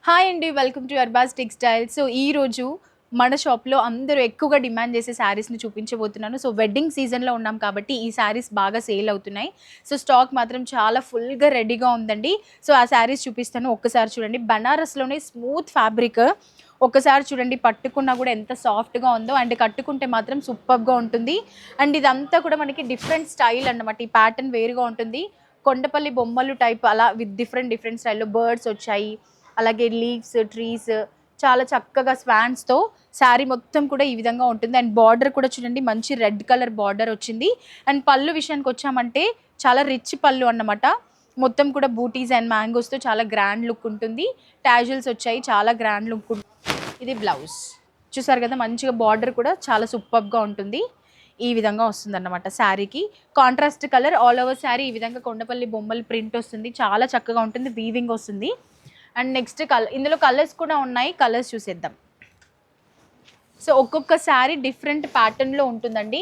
Hi అండి. Welcome to Arbaz textile. So ఈరోజు మన షాప్‌లో అందరూ ఎక్కువగా డిమాండ్ చేసే శారీస్‌ని చూపించబోతున్నాను. సో వెడ్డింగ్ సీజన్‌లో ఉన్నాం కాబట్టి ఈ శారీస్ బాగా సేల్ అవుతున్నాయి. సో స్టాక్ మాత్రం చాలా ఫుల్‌గా రెడీగా ఉందండి. సో ఆ శారీస్ చూపిస్తాను. ఒక్కసారి చూడండి. బనారస్‌లోనే స్మూత్ ఫ్యాబ్రిక్. ఒక్కసారి చూడండి పట్టుకున్నా కూడా ఎంత సాఫ్ట్‌గా ఉందో అండ్ కట్టుకుంటే మాత్రం సూపర్బ్‌గా ఉంటుంది. అండ్ ఇదంతా కూడా మనకి డిఫరెంట్ స్టైల్ అన్నమాట. ఈ ప్యాటర్న్ వేరుగా ఉంటుంది. కొండపల్లి బొమ్మలు టైప్ అలా విత్ డిఫరెంట్ స్టైల్‌లో బర్డ్స్ వచ్చాయి. అలాగే లీవ్స్, ట్రీస్ చాలా చక్కగా స్వాన్స్‌తో శారీ మొత్తం కూడా ఈ విధంగా ఉంటుంది. అండ్ బార్డర్ కూడా చూడండి మంచి రెడ్ కలర్ బార్డర్ వచ్చింది. అండ్ పళ్ళు విషయానికొచ్చామంటే చాలా రిచ్ పళ్ళు అన్నమాట. మొత్తం కూడా బూటీస్ అండ్ మ్యాంగోస్‌తో చాలా గ్రాండ్ లుక్ ఉంటుంది. టాజిల్స్ వచ్చాయి. చాలా గ్రాండ్ లుక్ ఇది బ్లౌజ్. చూసారు కదా మంచిగా బార్డర్ కూడా చాలా సూపర్బ్‌గా ఉంటుంది. ఈ విధంగా వస్తుందన్నమాట శారీకి. Contrast colour all over sari ఈ విధంగా కొండపల్లి బొమ్మలు ప్రింట్ వస్తుంది. చాలా చక్కగా ఉంటుంది. వీవింగ్ వస్తుంది. అండ్ నెక్స్ట్ ఇందులో కలర్స్ కూడా ఉన్నాయి. కలర్స్ చూసేద్దాం. సో ఒక్కొక్క శారీ డిఫరెంట్ ప్యాటర్న్లో ఉంటుందండి.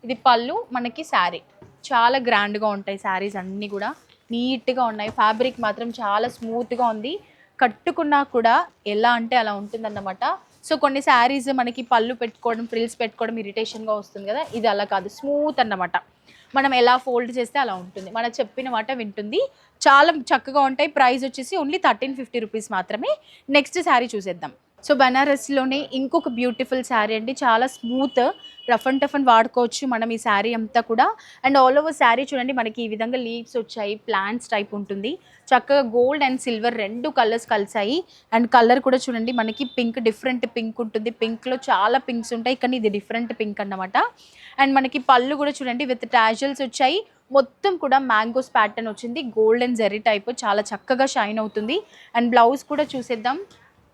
ఇది పళ్ళు, మనకి శారీ చాలా గ్రాండ్గా ఉంటాయి. శారీస్ అన్నీ కూడా నీట్గా ఉన్నాయి. ఫ్యాబ్రిక్ మాత్రం చాలా స్మూత్గా ఉంది. కట్టుకున్నా కూడా ఎలా అంటే అలా ఉంటుందన్నమాట. సో కొన్ని శారీస్ మనకి పళ్ళు పెట్టుకోవడం, ఫ్రిల్స్ పెట్టుకోవడం ఇరిటేషన్గా వస్తుంది కదా, ఇది అలా కాదు, స్మూత్ అన్నమాట. మనం ఎలా ఫోల్డ్ చేస్తే అలా ఉంటుంది. మనం చెప్పిన మాట వింటుంది. చాలా చక్కగా ఉంటాయి. ప్రైస్ వచ్చేసి ఓన్లీ 1350 రూపీస్ మాత్రమే. నెక్స్ట్ శారీ చూసేద్దాం. సో బనారస్లోనే ఇంకొక బ్యూటిఫుల్ శారీ అండి. చాలా స్మూత్, రఫ్ అండ్ టఫ్ అని వాడుకోవచ్చు మనం ఈ శారీ అంతా కూడా. అండ్ ఆల్ ఓవర్ శారీ చూడండి మనకి ఈ విధంగా లీవ్స్ వచ్చాయి. ప్లాంట్స్ టైప్ ఉంటుంది. చక్కగా గోల్డ్ అండ్ సిల్వర్ రెండు కలర్స్ కలిసాయి. అండ్ కలర్ కూడా చూడండి మనకి పింక్, డిఫరెంట్ పింక్ ఉంటుంది. పింక్లో చాలా పింక్స్ ఉంటాయి, కానీ ఇది డిఫరెంట్ పింక్ అన్నమాట. అండ్ మనకి పళ్ళు కూడా చూడండి విత్ టాజిల్స్ వచ్చాయి. మొత్తం కూడా మ్యాంగోస్ ప్యాటర్న్ వచ్చింది. గోల్డ్ అండ్ జెరీ టైప్ చాలా చక్కగా షైన్ అవుతుంది. అండ్ బ్లౌజ్ కూడా చూసేద్దాం.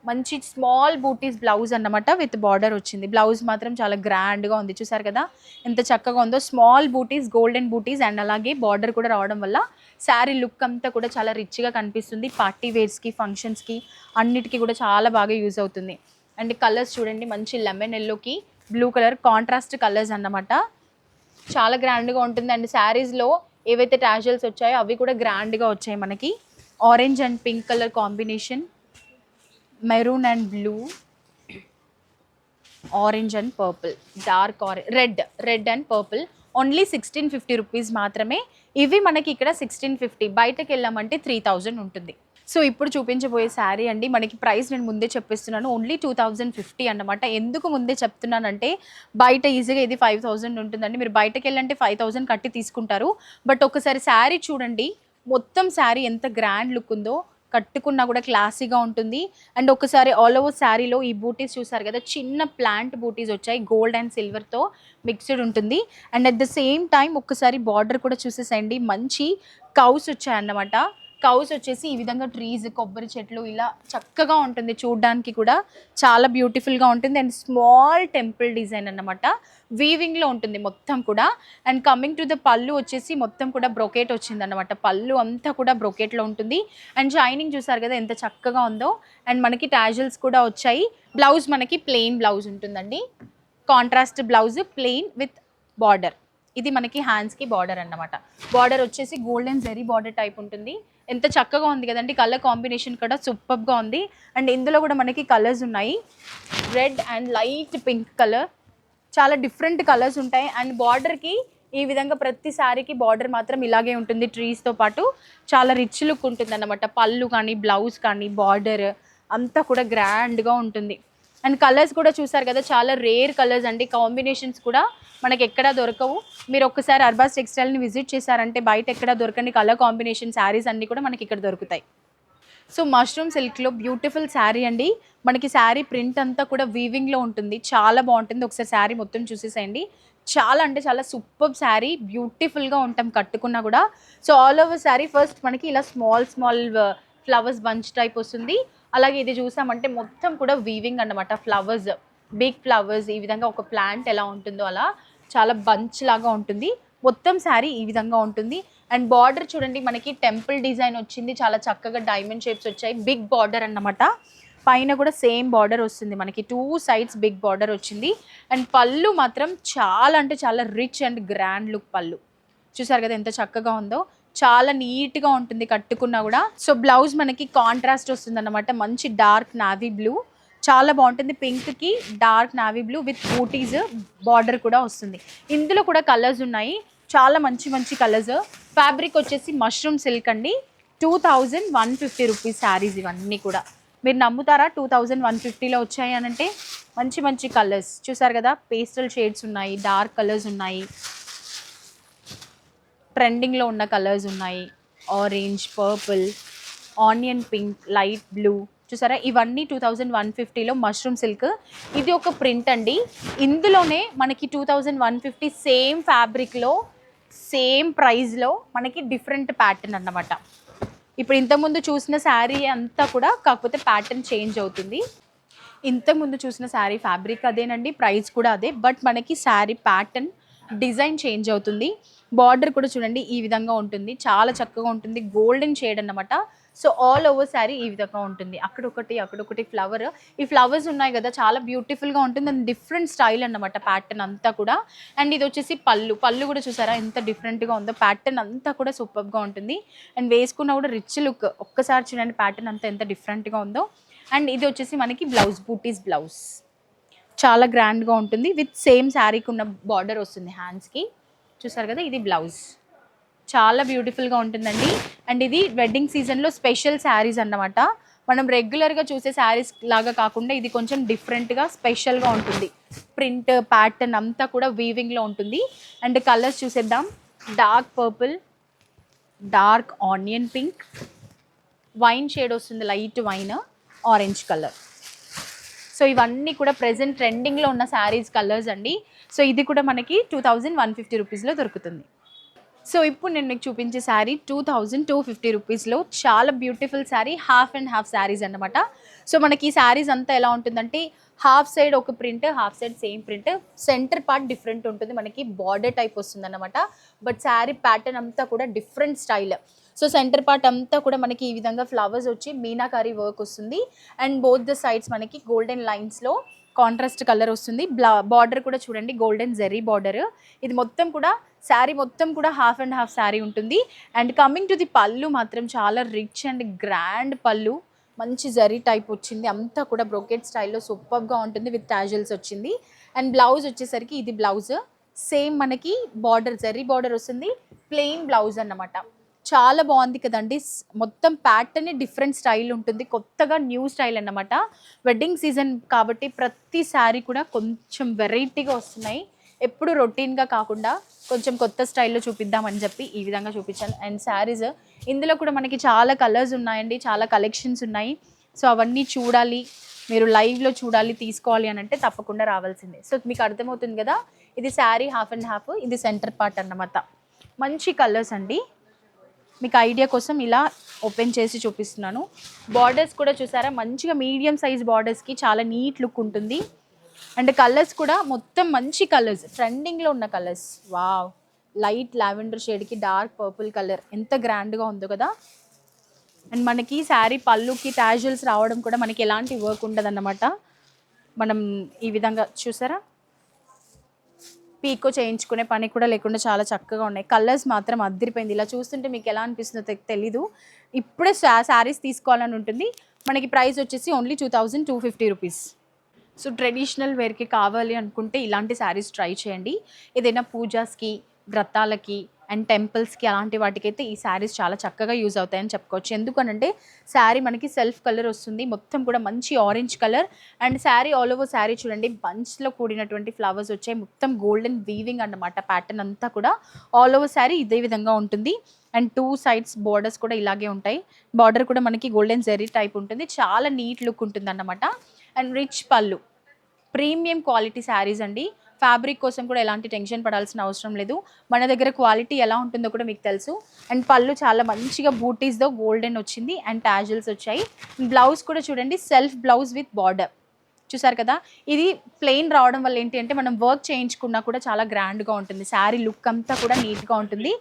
మంచి స్మాల్ బూటీస్ బ్లౌజ్ అన్నమాట విత్ బార్డర్ వచ్చింది. బ్లౌజ్ మాత్రం చాలా గ్రాండ్గా ఉంది. చూసారు కదా ఎంత చక్కగా ఉందో. Small buttis, golden buttis and అలాగే బార్డర్ కూడా రావడం వల్ల శారీ లుక్ అంతా కూడా చాలా రిచ్గా కనిపిస్తుంది. పార్టీ వేర్స్కి, ఫంక్షన్స్కి అన్నిటికీ కూడా చాలా బాగా యూజ్ అవుతుంది. అండ్ కలర్స్ చూడండి మంచి లెమన్ ఎల్లోకి బ్లూ కలర్ కాంట్రాస్ట్ కలర్స్ అన్నమాట. చాలా గ్రాండ్గా ఉంటుంది. అండ్ శారీస్లో ఏవైతే టాజిల్స్ వచ్చాయో అవి కూడా గ్రాండ్గా వచ్చాయి మనకి. Orange and pink colour combination, maroon and blue, orange and purple, dark orange, red and purple. Only 1650 rupees మాత్రమే. ఇవి మనకి ఇక్కడ 1650, బయటకు వెళ్ళామంటే 3000 ఉంటుంది. సో ఇప్పుడు చూపించబోయే శారీ అండి, మనకి ప్రైస్ నేను ముందే చెప్పిస్తున్నాను, ఓన్లీ 2050 అన్నమాట. ఎందుకు ముందే చెప్తున్నానంటే బయట ఈజీగా ఇది 5000 ఉంటుందండి. మీరు బయటకు వెళ్ళంటే 5000 కట్టి తీసుకుంటారు. బట్ ఒకసారి శారీ చూడండి, మొత్తం శారీ ఎంత గ్రాండ్ లుక్ ఉందో. కట్టుకున్నా కూడా క్లాసీగా ఉంటుంది. అండ్ ఒకసారి ఆల్ ఓవర్ శారీలో ఈ బూటీస్ చూసారు కదా, చిన్న ప్లాంట్ బూటీస్ వచ్చాయి. గోల్డ్ అండ్ సిల్వర్తో మిక్స్డ్ ఉంటుంది. And at the same time ఒక్కసారి బార్డర్ కూడా చూసేసండి. మంచి కౌస్ వచ్చాయన్నమాట. కౌస్ వచ్చేసి ఈ విధంగా ట్రీస్, కొబ్బరి చెట్లు ఇలా చక్కగా ఉంటుంది. చూడడానికి కూడా చాలా బ్యూటిఫుల్గా ఉంటుంది. అండ్ స్మాల్ టెంపుల్ డిజైన్ అన్నమాట. వీవింగ్లో ఉంటుంది మొత్తం కూడా. అండ్ కమింగ్ టు ద పళ్ళు వచ్చేసి మొత్తం కూడా బ్రొకేట్ వచ్చింది అనమాట. పళ్ళు అంతా కూడా బ్రొకేట్లో ఉంటుంది. అండ్ షైనింగ్ చూసారు కదా ఎంత చక్కగా ఉందో. అండ్ మనకి టాజిల్స్ కూడా వచ్చాయి. బ్లౌజ్ మనకి ప్లెయిన్ బ్లౌజ్ ఉంటుందండి. Contrast blouse plain with border. ఇది మనకి హ్యాండ్స్కి బార్డర్ అన్నమాట. బార్డర్ వచ్చేసి గోల్డెన్ జెరీ బార్డర్ టైప్ ఉంటుంది. ఎంత చక్కగా ఉంది కదండి. కలర్ కాంబినేషన్ కూడా సూపర్గా ఉంది. అండ్ ఇందులో కూడా మనకి కలర్స్ ఉన్నాయి. Red and light pink colour, చాలా డిఫరెంట్ కలర్స్ ఉంటాయి. అండ్ బార్డర్కి ఈ విధంగా ప్రతి శారీకి బార్డర్ మాత్రం ఇలాగే ఉంటుంది. ట్రీస్తో పాటు చాలా రిచ్ లుక్ ఉంటుంది అన్నమాట. పళ్ళు కానీ, బ్లౌజ్ కానీ, బార్డర్ అంతా కూడా గ్రాండ్గా ఉంటుంది. అండ్ కలర్స్ కూడా చూసారు కదా, చాలా రేర్ కలర్స్ అండి. కాంబినేషన్స్ కూడా మనకి ఎక్కడా దొరకవు. మీరు ఒక్కసారి అర్బాస్ టెక్స్టైల్ని విజిట్ చేశారంటే బయట ఎక్కడా దొరకని కలర్ కాంబినేషన్ శారీస్ అన్నీ కూడా మనకి ఇక్కడ దొరుకుతాయి. సో మష్రూమ్ సిల్క్లో బ్యూటిఫుల్ శారీ అండి. మనకి శారీ ప్రింట్ అంతా కూడా వీవింగ్లో ఉంటుంది. చాలా బాగుంటుంది. ఒకసారి శారీ మొత్తం చూసేసేయండి. చాలా అంటే చాలా సూపర్ శారీ. బ్యూటిఫుల్గా ఉంటాం కట్టుకున్నా కూడా. So all over sari first మనకి ఇలా స్మాల్ ఫ్లవర్స్ బంచ్ టైప్ వస్తుంది. అలాగే ఇది చూసామంటే మొత్తం కూడా వీవింగ్ అన్నమాట. ఫ్లవర్స్, బిగ్ ఫ్లవర్స్, ఈ విధంగా ఒక ప్లాంట్ ఎలా ఉంటుందో అలా చాలా బంచ్ లాగా ఉంటుంది. మొత్తం శారీ ఈ విధంగా ఉంటుంది. అండ్ బార్డర్ చూడండి మనకి టెంపుల్ డిజైన్ వచ్చింది. చాలా చక్కగా డైమండ్ షేప్స్ వచ్చాయి. బిగ్ బార్డర్ అన్నమాట. పైన కూడా సేమ్ బార్డర్ వస్తుంది మనకి. 2 సైడ్స్ బిగ్ బార్డర్ వచ్చింది. అండ్ పళ్ళు మాత్రం చాలా అంటే చాలా రిచ్ అండ్ గ్రాండ్ లుక్ పళ్ళు. చూసారు కదా ఎంత చక్కగా ఉందో. చాలా నీట్గా ఉంటుంది కట్టుకున్నా కూడా. సో బ్లౌజ్ మనకి కాంట్రాస్ట్ వస్తుంది అన్నమాట, మంచి డార్క్ నావీ బ్లూ, చాలా బాగుంటుంది. పింక్కి dark navy blue with booties border కూడా వస్తుంది. ఇందులో కూడా కలర్స్ ఉన్నాయి, చాలా మంచి మంచి కలర్స్. ఫ్యాబ్రిక్ వచ్చేసి మష్రూమ్ సిల్క్ అండి. 2150 రూపీస్ శారీస్ ఇవన్నీ కూడా. మీరు నమ్ముతారా 2150లో వచ్చాయి అని అంటే? మంచి మంచి కలర్స్ చూసారు కదా, పేస్టల్ షేడ్స్ ఉన్నాయి, డార్క్ కలర్స్ ఉన్నాయి, ట్రెండింగ్లో ఉన్న కలర్స్ ఉన్నాయి, orange, purple, onion pink, light blue చూసారా. ఇవన్నీ 2150లో మష్రూమ్ సిల్క్. ఇది ఒక ప్రింట్ అండి. ఇందులోనే మనకి 2150 సేమ్ ఫ్యాబ్రిక్లో సేమ్ ప్రైస్లో మనకి డిఫరెంట్ ప్యాటర్న్ అన్నమాట. ఇప్పుడు ఇంతకుముందు చూసిన శారీ అంతా కూడా కాకపోతే ప్యాటర్న్ చేంజ్ అవుతుంది. ఇంతకుముందు చూసిన శారీ ఫ్యాబ్రిక్ అదేనండి, ప్రైస్ కూడా అదే, బట్ మనకి శారీ ప్యాటర్న్ డిజైన్ చేంజ్ అవుతుంది. బార్డర్ కూడా చూడండి ఈ విధంగా ఉంటుంది, చాలా చక్కగా ఉంటుంది, గోల్డెన్ షేడ్ అన్నమాట. సో ఆల్ ఓవర్ శారీ ఈ విధంగా ఉంటుంది, అక్కడొకటి అక్కడొకటి ఫ్లవర్. ఈ ఫ్లవర్స్ ఉన్నాయి కదా, చాలా బ్యూటిఫుల్గా ఉంటుంది అండ్ డిఫరెంట్ స్టైల్ అన్నమాట ప్యాటర్న్ అంతా కూడా. అండ్ ఇది వచ్చేసి పళ్ళు, పళ్ళు కూడా చూసారా ఎంత డిఫరెంట్గా ఉందో, ప్యాటర్న్ అంతా కూడా సూపర్గా ఉంటుంది. అండ్ వేసుకున్నా కూడా రిచ్ లుక్, ఒక్కసారి చూడండి ప్యాటర్న్ అంతా ఎంత డిఫరెంట్గా ఉందో. అండ్ ఇది వచ్చేసి మనకి బ్లౌజ్, బూటీస్ బ్లౌజ్, చాలా గ్రాండ్గా ఉంటుంది విత్ సేమ్ శారీకి ఉన్న బార్డర్ వస్తుంది హ్యాండ్స్కి. చూసారు కదా, ఇది బ్లౌజ్, చాలా బ్యూటిఫుల్గా ఉంటుందండి. అండ్ ఇది వెడ్డింగ్ సీజన్లో స్పెషల్ శారీస్ అన్నమాట. మనం రెగ్యులర్గా చూసే శారీస్ లాగా కాకుండా ఇది కొంచెం డిఫరెంట్గా స్పెషల్గా ఉంటుంది. ప్రింట్ ప్యాటర్న్ అంతా కూడా వీవింగ్లో ఉంటుంది. అండ్ కలర్స్ చూసేద్దాం. Dark purple, dark onion pink, wine shade వస్తుంది, light wine, orange colour. So ఇవన్నీ కూడా ప్రెజెంట్ ట్రెండింగ్లో ఉన్న శారీస్ కలర్స్ అండి. సో ఇది కూడా మనకి 2150 రూపీస్లో దొరుకుతుంది. సో ఇప్పుడు నేను మీకు చూపించే శారీ 2250 రూపీస్లో చాలా beautiful sari, half and half saris అన్నమాట. సో మనకి ఈ శారీస్ అంతా ఎలా ఉంటుందంటే, హాఫ్ సైడ్ ఒక print, half side same print, centre part different ఉంటుంది, మనకి బార్డర్ టైప్ వస్తుంది అన్నమాట. బట్ శారీ ప్యాటర్న్ అంతా కూడా different style. So centre part అంతా కూడా మనకి ఈ విధంగా ఫ్లవర్స్ వచ్చి మీనాకారీ వర్క్ వస్తుంది. అండ్ బోత్ ద సైడ్స్ మనకి గోల్డెన్ లైన్స్లో కాంట్రాస్ట్ కలర్ వస్తుంది. బార్డర్ కూడా చూడండి గోల్డెన్ జెరీ బార్డర్. ఇది మొత్తం కూడా శారీ మొత్తం కూడా హాఫ్ అండ్ హాఫ్ శారీ ఉంటుంది. అండ్ కమింగ్ టు ది పళ్ళు మాత్రం చాలా రిచ్ అండ్ గ్రాండ్ పళ్ళు, మంచి జరీ టైప్ వచ్చింది, అంతా కూడా బ్రోకెట్ స్టైల్లో సూపర్గా ఉంటుంది విత్ టాజిల్స్ వచ్చింది. అండ్ బ్లౌజ్ వచ్చేసరికి ఇది బ్లౌజ్ సేమ్ మనకి బార్డర్ జరీ బార్డర్ వస్తుంది, ప్లెయిన్ బ్లౌజ్ అన్నమాట. చాలా బాగుంది కదండి, మొత్తం ప్యాటర్న్ డిఫరెంట్ స్టైల్ ఉంటుంది, కొత్తగా న్యూ స్టైల్ అన్నమాట. వెడ్డింగ్ సీజన్ కాబట్టి ప్రతి శారీ కూడా కొంచెం వెరైటీగా వస్తున్నాయి, ఎప్పుడు రొటీన్గా కాకుండా కొంచెం కొత్త స్టైల్లో చూపిద్దామని చెప్పి ఈ విధంగా చూపించాను. అండ్ శారీస్ ఇందులో కూడా మనకి చాలా కలర్స్ ఉన్నాయండి, చాలా కలెక్షన్స్ ఉన్నాయి. సో అవన్నీ చూడాలి, మీరు లైవ్లో చూడాలి, తీసుకోవాలి అని అంటే తప్పకుండా రావాల్సిందే. సో మీకు అర్థమవుతుంది కదా, ఇది శారీ హాఫ్ అండ్ హాఫ్, ఇది సెంటర్ పార్ట్ అన్నమాట. మంచి కలర్స్ అండి, మీకు ఐడియా కోసం ఇలా ఓపెన్ చేసి చూపిస్తున్నాను. బార్డర్స్ కూడా చూసారా, మంచిగా మీడియం సైజ్ బార్డర్స్కి చాలా నీట్ లుక్ ఉంటుంది. అండ్ కలర్స్ కూడా మొత్తం మంచి కలర్స్, ట్రెండింగ్లో ఉన్న కలర్స్. వావ్, లైట్ లావెండర్ షేడ్కి డార్క్ పర్పుల్ కలర్ ఎంత గ్రాండ్గా ఉందో కదా. అండ్ మనకి శారీ పళ్ళుకి టాజిల్స్ రావడం కూడా మనకి ఎలాంటి వర్క్ ఉండదన్నమాట. మనం ఈ విధంగా చూసారా, పీకో చేయించుకునే పని కూడా లేకుండా చాలా చక్కగా ఉన్నాయి. కలర్స్ మాత్రం అద్దరిపోయింది, ఇలా చూస్తుంటే మీకు ఎలా అనిపిస్తుందో తెలీదు. ఇప్పుడే శారీస్ తీసుకోవాలని ఉంటుంది. మనకి ప్రైస్ వచ్చేసి ఓన్లీ 2250 రూపీస్. సో ట్రెడిషనల్ వేర్కి కావాలి అనుకుంటే ఇలాంటి శారీస్ ట్రై చేయండి. ఏదైనా పూజాస్కి, వ్రతాలకి అండ్ టెంపుల్స్కి అలాంటి వాటికైతే ఈ శారీస్ చాలా చక్కగా యూజ్ అవుతాయని చెప్పుకోవచ్చు. ఎందుకనంటే శారీ మనకి సెల్ఫ్ కలర్ వస్తుంది, మొత్తం కూడా మంచి orange colour. And sari all over sari చూడండి బంచ్లో కూడినటువంటి ఫ్లవర్స్ వచ్చాయి, మొత్తం గోల్డెన్ వీవింగ్ అన్నమాట. ప్యాటర్న్ అంతా కూడా ఆల్ ఓవర్ శారీ ఇదే విధంగా ఉంటుంది. అండ్ టూ సైడ్స్ బార్డర్స్ కూడా ఇలాగే ఉంటాయి, బార్డర్ కూడా మనకి గోల్డెన్ జెరీ టైప్ ఉంటుంది, చాలా నీట్ లుక్ ఉంటుంది అన్నమాట. అండ్ రిచ్ పళ్ళు, ప్రీమియం క్వాలిటీ శారీస్ అండి. ఫ్యాబ్రిక్ కోసం కూడా ఎలాంటి టెన్షన్ పడాల్సిన అవసరం లేదు, మన దగ్గర క్వాలిటీ ఎలా ఉంటుందో కూడా మీకు తెలుసు. అండ్ పళ్ళు చాలా మంచిగా బూటీస్తో గోల్డెన్ వచ్చింది అండ్ టాజిల్స్ వచ్చాయి. బ్లౌజ్ కూడా చూడండి సెల్ఫ్ బ్లౌజ్ విత్ బార్డర్, చూసారు కదా. ఇది ప్లెయిన్ రావడం వల్ల ఏంటి అంటే మనం వర్క్ చేయించుకున్నా కూడా చాలా గ్రాండ్గా ఉంటుంది, శారీ లుక్ అంతా కూడా నీట్గా ఉంటుంది.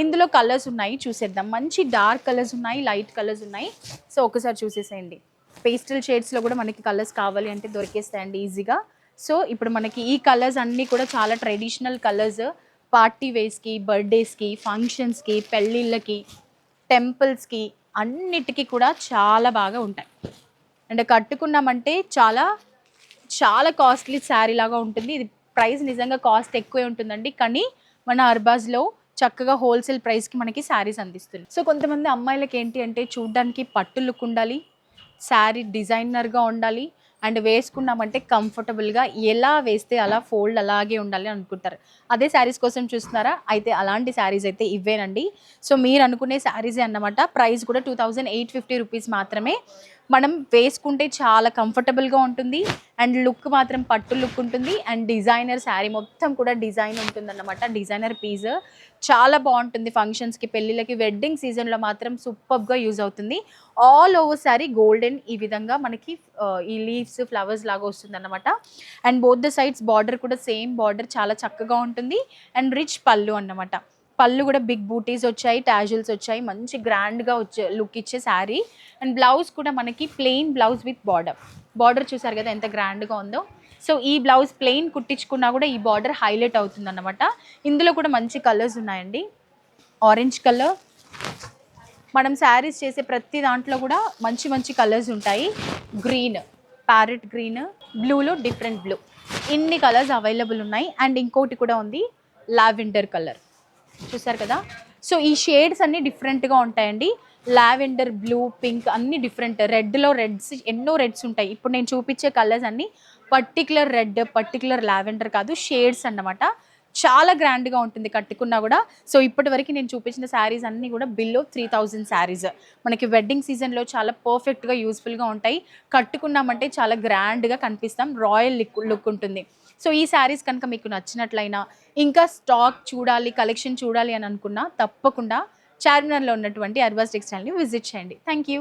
ఇందులో కలర్స్ ఉన్నాయి చూసేద్దాం, మంచి డార్క్ కలర్స్ ఉన్నాయి, లైట్ కలర్స్ ఉన్నాయి. సో ఒకసారి చూసేసేయండి. పేస్టల్ షేడ్స్లో కూడా మనకి కలర్స్ కావాలి అంటే దొరికేస్తాయండి ఈజీగా. సో ఇప్పుడు మనకి ఈ కలర్స్ అన్నీ కూడా చాలా ట్రెడిషనల్ కలర్స్, పార్టీ వేస్కి, బర్త్డేస్కి, ఫంక్షన్స్కి, పెళ్ళిళ్ళకి, టెంపుల్స్కి అన్నిటికీ కూడా చాలా బాగా ఉంటాయి. అండ్ కట్టుకున్నామంటే చాలా చాలా కాస్ట్లీ శారీ లాగా ఉంటుంది. ఇది ప్రైస్ నిజంగా కాస్ట్ ఎక్కువే ఉంటుందండి, కానీ మన అర్బాజ్లో చక్కగా హోల్సేల్ ప్రైస్కి మనకి శారీస్ అందిస్తుంది. సో కొంతమంది అమ్మాయిలకి ఏంటి అంటే చూడ్డానికి పట్టు లుక్ ఉండాలి, శారీ డిజైనర్గా ఉండాలి, అండ్ వేసుకున్నామంటే కంఫర్టబుల్గా ఎలా వేస్తే అలా ఫోల్డ్ అలాగే ఉండాలి అనుకుంటారు. అదే శారీస్ కోసం చూస్తున్నారా? అయితే అలాంటి శారీస్ అయితే ఇవ్వేనండి. సో మీరు అనుకునే శారీసే అన్నమాట. ప్రైస్ కూడా 2850 రూపీస్ మాత్రమే. మనం వేసుకుంటే చాలా కంఫర్టబుల్గా ఉంటుంది, అండ్ లుక్ మాత్రం పట్టు లుక్ ఉంటుంది, అండ్ డిజైనర్ శారీ మొత్తం కూడా డిజైన్ ఉంటుందన్నమాట. డిజైనర్ పీస్ చాలా బాగుంటుంది. ఫంక్షన్స్కి, పెళ్ళిళ్ళకి, వెడ్డింగ్ సీజన్లో మాత్రం సూపర్గా యూజ్ అవుతుంది. ఆల్ ఓవర్ శారీ గోల్డెన్ ఈ విధంగా మనకి ఈ లీవ్స్ ఫ్లవర్స్ లాగా వస్తుంది అన్నమాట. And both the sides border కూడా సేమ్ బార్డర్ చాలా చక్కగా ఉంటుంది, అండ్ రిచ్ పళ్ళు అన్నమాట. పళ్ళు కూడా బిగ్ బూటీస్ వచ్చాయి, టాజిల్స్ వచ్చాయి, మంచి గ్రాండ్గా వచ్చే లుక్ ఇచ్చే శారీ. అండ్ బ్లౌజ్ కూడా మనకి ప్లెయిన్ బ్లౌజ్ విత్ బార్డర్ చూసారు కదా ఎంత గ్రాండ్గా ఉందో. సో ఈ బ్లౌజ్ ప్లెయిన్ కుట్టించుకున్నా కూడా ఈ బార్డర్ హైలైట్ అవుతుంది అన్నమాట. ఇందులో కూడా మంచి కలర్స్ ఉన్నాయండి. ఆరెంజ్ కలర్, మనం శారీస్ చేసే ప్రతి దాంట్లో కూడా మంచి మంచి కలర్స్ ఉంటాయి. గ్రీన్, ప్యారెట్ గ్రీన్, బ్లూలో డిఫరెంట్ బ్లూ, ఇన్ని కలర్స్ అవైలబుల్ ఉన్నాయి. అండ్ ఇంకోటి కూడా ఉంది లావెండర్ కలర్, చూసారు కదా. సో ఈ షేడ్స్ అన్నీ డిఫరెంట్గా ఉంటాయండి. లావెండర్, బ్లూ, పింక్ అన్నీ డిఫరెంట్. రెడ్లో రెడ్స్ ఎన్నో రెడ్స్ ఉంటాయి. ఇప్పుడు నేను చూపించే కలర్స్ అన్నీ పర్టికులర్ రెడ్, పర్టికులర్ లావెండర్ కాదు, షేడ్స్ అన్నమాట. చాలా గ్రాండ్గా ఉంటుంది కట్టుకున్నా కూడా. సో ఇప్పటి వరకు నేను చూపించిన శారీస్ అన్నీ కూడా బిలో 3000 శారీస్ మనకి వెడ్డింగ్ సీజన్లో చాలా పర్ఫెక్ట్గా యూస్ఫుల్గా ఉంటాయి. కట్టుకున్నామంటే చాలా గ్రాండ్గా కనిపిస్తాం, రాయల్ లుక్ ఉంటుంది. సో ఈ శారీస్ కనుక మీకు నచ్చినట్లయినా, ఇంకా స్టాక్ చూడాలి, కలెక్షన్ చూడాలి అని అనుకున్నా తప్పకుండా చార్మినార్లో ఉన్నటువంటి అర్బాజ్ టెక్స్టైల్ని విజిట్ చేయండి. Thank you.